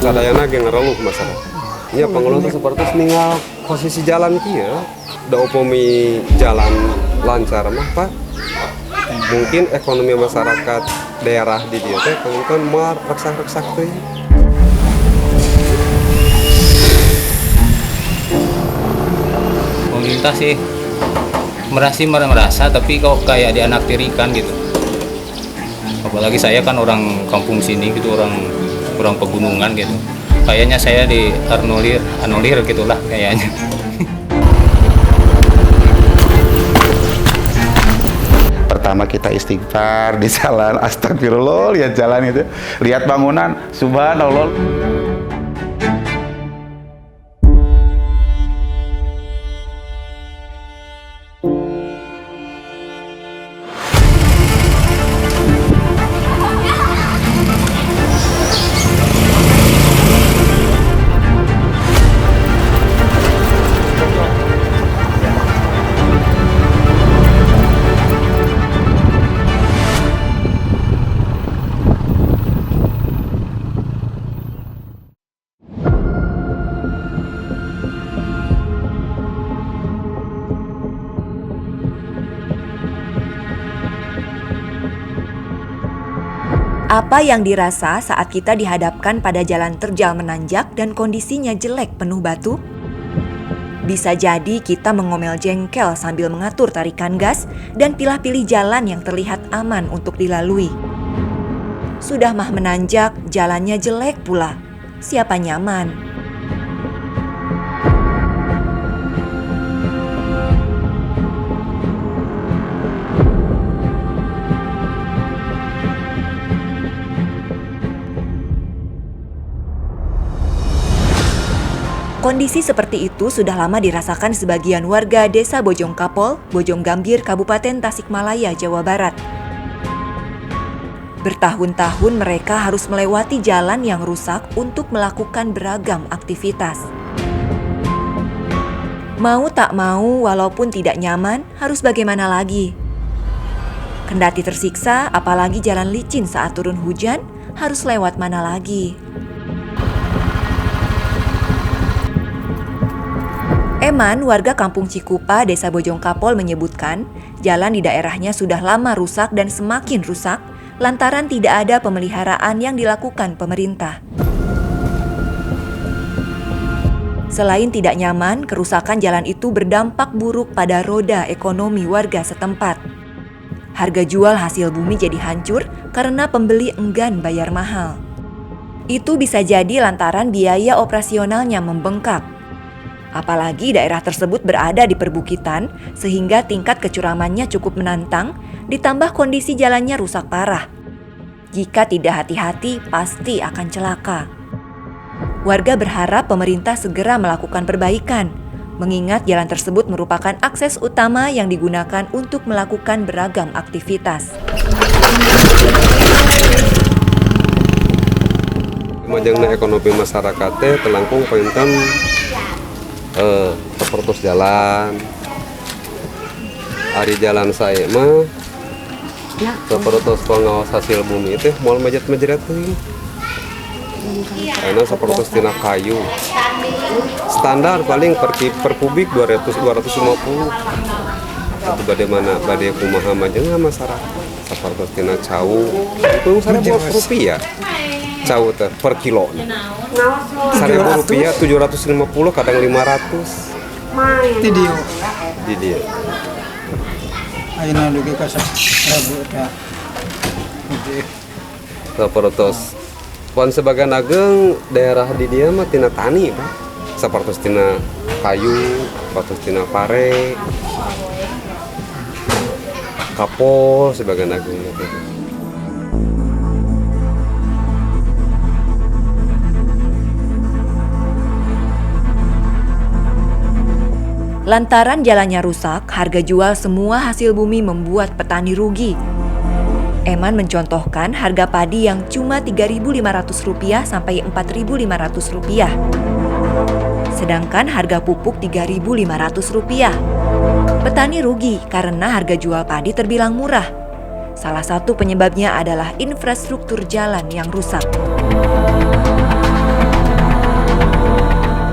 sadayana ge ngereluh masalah. Nya pengelola seperti ninggal posisi jalan kieu, da upami jalan lancar mah Pak. Mungkin ekonomi masyarakat daerah di dieu teh kan moal reksak-reksak teh. Pemerintah sih merasa tapi kok kayak dianaktirikan gitu. Apalagi saya kan orang kampung sini gitu, orang pegunungan gitu. Kayaknya saya di anulir gitulah kayaknya. Pertama kita istighfar di jalan, astagfirullah, lihat jalan itu, lihat bangunan, subhanallah. Apa yang dirasa saat kita dihadapkan pada jalan terjal menanjak dan kondisinya jelek penuh batu? Bisa jadi kita mengomel jengkel sambil mengatur tarikan gas dan pilah-pilih jalan yang terlihat aman untuk dilalui. Sudah mah menanjak, jalannya jelek pula. Siapa nyaman? Kondisi seperti itu sudah lama dirasakan sebagian warga Desa Bojongkapol, Bojonggambir, Kabupaten Tasikmalaya, Jawa Barat. Bertahun-tahun mereka harus melewati jalan yang rusak untuk melakukan beragam aktivitas. Mau tak mau, walaupun tidak nyaman, harus bagaimana lagi? Kendati tersiksa, apalagi jalan licin saat turun hujan, harus lewat mana lagi? Eman, warga Kampung Cikupa, Desa Bojongkapol menyebutkan, jalan di daerahnya sudah lama rusak dan semakin rusak lantaran tidak ada pemeliharaan yang dilakukan pemerintah. Selain tidak nyaman, kerusakan jalan itu berdampak buruk pada roda ekonomi warga setempat. Harga jual hasil bumi jadi hancur karena pembeli enggan bayar mahal. Itu bisa jadi lantaran biaya operasionalnya membengkak. Apalagi daerah tersebut berada di perbukitan sehingga tingkat kecuramannya cukup menantang, ditambah kondisi jalannya rusak parah. Jika tidak hati-hati, pasti akan celaka. Warga berharap pemerintah segera melakukan perbaikan, mengingat jalan tersebut merupakan akses utama yang digunakan untuk melakukan beragam aktivitas. Majangna ekonomi masyarakat teh telangkung pointen seperti jalan. Hari jalan saya mah seperti pengawas hasil bumi teh moal majet-majet teh. Karena seperti tina kayu. Standar paling per kubik 200-250. Itu bagaimana bade kumaha majangna masyarakat. Seperti tina cau. Itu Rp1.000 cau teh per kilo. Rp1.000 750 kadang 500. Di dia. Ayeuna dugi ka 1.000 teh. Sapertos pon sebagian ageng daerah di dia mah tina tani Pak. Sapertos tina kayu, sapertos tina pare. Kapol sebagian ageng gitu. Lantaran jalannya rusak, harga jual semua hasil bumi membuat petani rugi. Eman mencontohkan harga padi yang cuma Rp3.500 sampai Rp4.500. Sedangkan harga pupuk Rp3.500. Petani rugi karena harga jual padi terbilang murah. Salah satu penyebabnya adalah infrastruktur jalan yang rusak.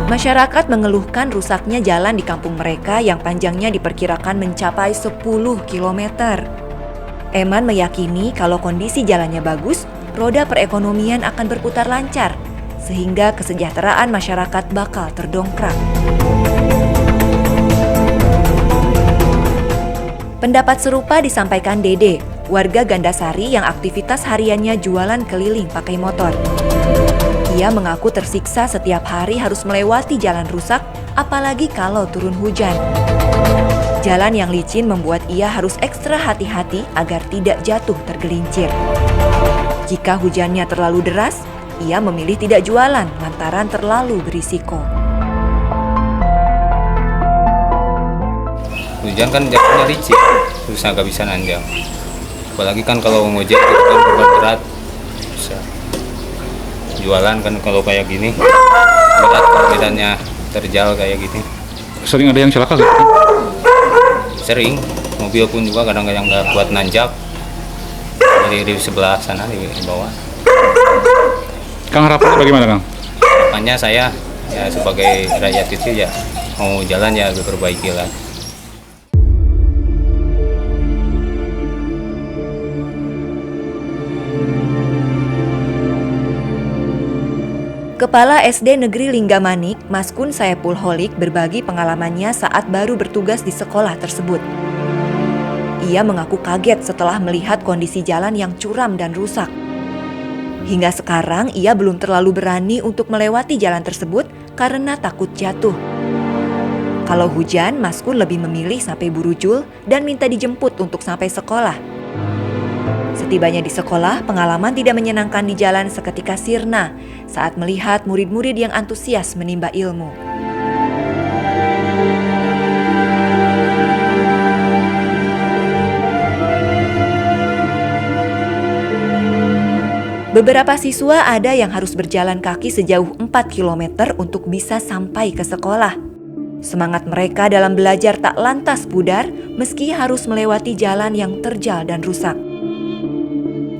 Masyarakat mengeluhkan rusaknya jalan di kampung mereka yang panjangnya diperkirakan mencapai 10 km. Eman meyakini kalau kondisi jalannya bagus, roda perekonomian akan berputar lancar, sehingga kesejahteraan masyarakat bakal terdongkrak. Pendapat serupa disampaikan Dede, warga Gandasari yang aktivitas hariannya jualan keliling pakai motor. Ia mengaku tersiksa setiap hari harus melewati jalan rusak, apalagi kalau turun hujan. Jalan yang licin membuat ia harus ekstra hati-hati agar tidak jatuh tergelincir. Jika hujannya terlalu deras, ia memilih tidak jualan lantaran terlalu berisiko. Hujan kan jalannya licin, susah nggak bisa nanjak. Apalagi kan kalau ngojek itu kan beban berat, susah. Jualan kan kalau kayak gini berat kalau medannya terjal kayak gini. Sering ada yang celaka gak? Sering, mobil pun juga kadang-kadang nggak kuat nanjak dari sebelah sana di bawah. Kang, harapannya bagaimana, Kang? Makanya saya ya sebagai rakyat itu ya mau jalan ya diperbaiki lah. Kepala SD Negeri Linggamanik, Maskun Saepul Holik berbagi pengalamannya saat baru bertugas di sekolah tersebut. Ia mengaku kaget setelah melihat kondisi jalan yang curam dan rusak. Hingga sekarang ia belum terlalu berani untuk melewati jalan tersebut karena takut jatuh. Kalau hujan, Maskun lebih memilih sampai burujul dan minta dijemput untuk sampai sekolah. Setibanya di sekolah, pengalaman tidak menyenangkan di jalan seketika sirna saat melihat murid-murid yang antusias menimba ilmu. Beberapa siswa ada yang harus berjalan kaki sejauh 4 km untuk bisa sampai ke sekolah. Semangat mereka dalam belajar tak lantas pudar meski harus melewati jalan yang terjal dan rusak.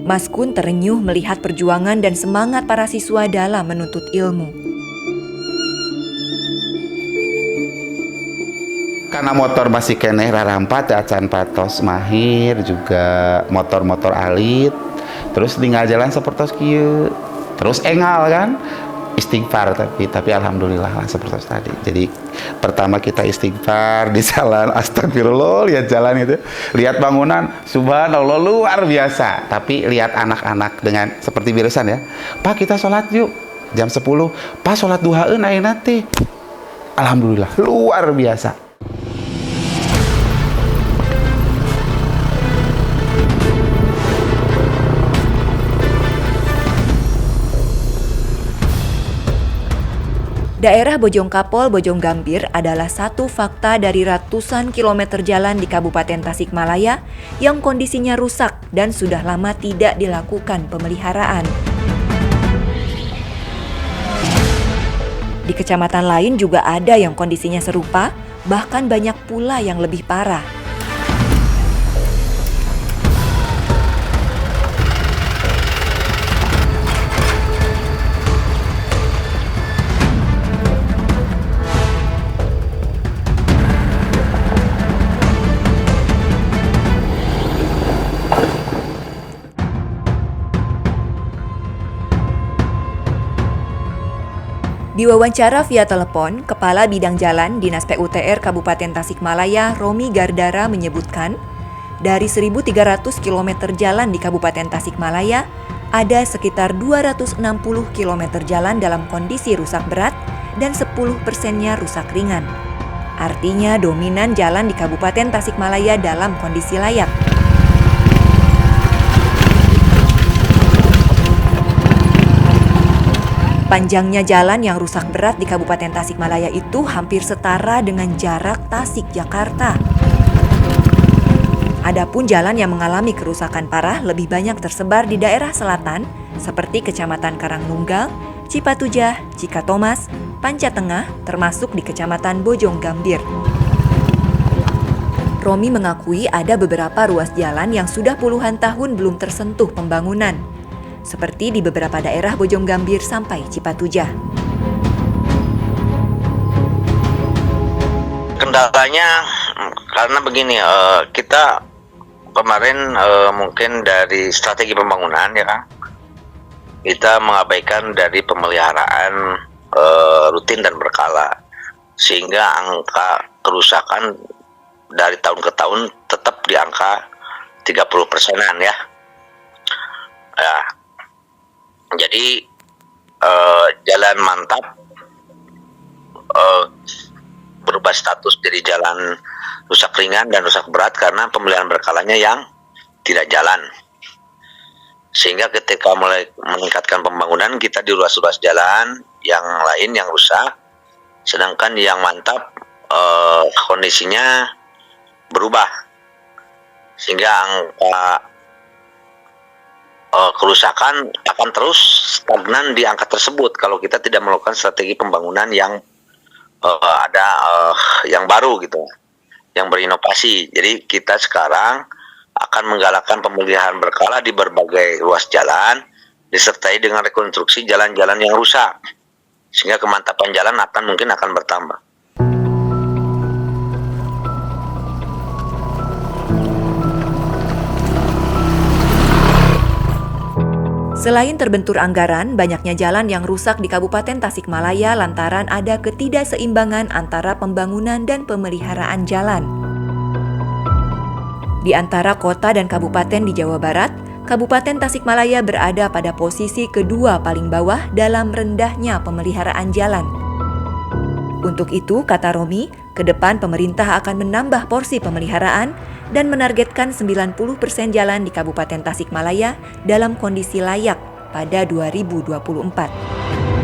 Maskun terenyuh melihat perjuangan dan semangat para siswa dalam menuntut ilmu. Karena motor masih keneh rarampat, acan patos mahir juga motor-motor alit, terus tinggal jalan seperti kieu, terus engal kan, istighfar tapi alhamdulillah lah seperti tadi. Jadi pertama kita istighfar di jalan, astagfirullah, lihat jalan itu, lihat bangunan, subhanallah luar biasa. Tapi lihat anak-anak dengan seperti biasan ya, Pak kita sholat yuk jam 10, Pak sholat duhaeun ayeuna teh, alhamdulillah luar biasa. Daerah Bojongkapol, Bojonggambir adalah satu fakta dari ratusan kilometer jalan di Kabupaten Tasikmalaya yang kondisinya rusak dan sudah lama tidak dilakukan pemeliharaan. Di kecamatan lain juga ada yang kondisinya serupa, bahkan banyak pula yang lebih parah. Diwawancara via telepon, Kepala Bidang Jalan Dinas PUTR Kabupaten Tasikmalaya, Romi Gardara menyebutkan, dari 1.300 km jalan di Kabupaten Tasikmalaya, ada sekitar 260 km jalan dalam kondisi rusak berat dan 10%-nya rusak ringan. Artinya dominan jalan di Kabupaten Tasikmalaya dalam kondisi layak. Panjangnya jalan yang rusak berat di Kabupaten Tasikmalaya itu hampir setara dengan jarak Tasik-Jakarta. Adapun jalan yang mengalami kerusakan parah lebih banyak tersebar di daerah selatan seperti Kecamatan Karangnunggal, Cipatujah, Cikatomas, Pancatengah, termasuk di Kecamatan Bojonggambir. Romi mengakui ada beberapa ruas jalan yang sudah puluhan tahun belum tersentuh pembangunan, seperti di beberapa daerah Bojonggambir sampai Cipatujah. Kendalanya karena begini, kita kemarin mungkin dari strategi pembangunan ya kan, kita mengabaikan dari pemeliharaan rutin dan berkala, sehingga angka kerusakan dari tahun ke tahun tetap di angka 30%-an ya. Ya. Jadi jalan mantap berubah status dari jalan rusak ringan dan rusak berat karena pemeliharaan berkalanya yang tidak jalan. Sehingga ketika mulai meningkatkan pembangunan, kita di ruas-ruas jalan yang lain yang rusak, sedangkan yang mantap kondisinya berubah, sehingga angka kerusakan akan terus stagnan di angka tersebut kalau kita tidak melakukan strategi pembangunan yang yang baru gitu, yang berinovasi. Jadi kita sekarang akan menggalakkan pemeliharaan berkala di berbagai ruas jalan, disertai dengan rekonstruksi jalan-jalan yang rusak, sehingga kemantapan jalan mungkin akan bertambah. Selain terbentur anggaran, banyaknya jalan yang rusak di Kabupaten Tasikmalaya lantaran ada ketidakseimbangan antara pembangunan dan pemeliharaan jalan. Di antara kota dan kabupaten di Jawa Barat, Kabupaten Tasikmalaya berada pada posisi kedua paling bawah dalam rendahnya pemeliharaan jalan. Untuk itu, kata Romi, ke depan pemerintah akan menambah porsi pemeliharaan dan menargetkan 90% jalan di Kabupaten Tasikmalaya dalam kondisi layak pada 2024.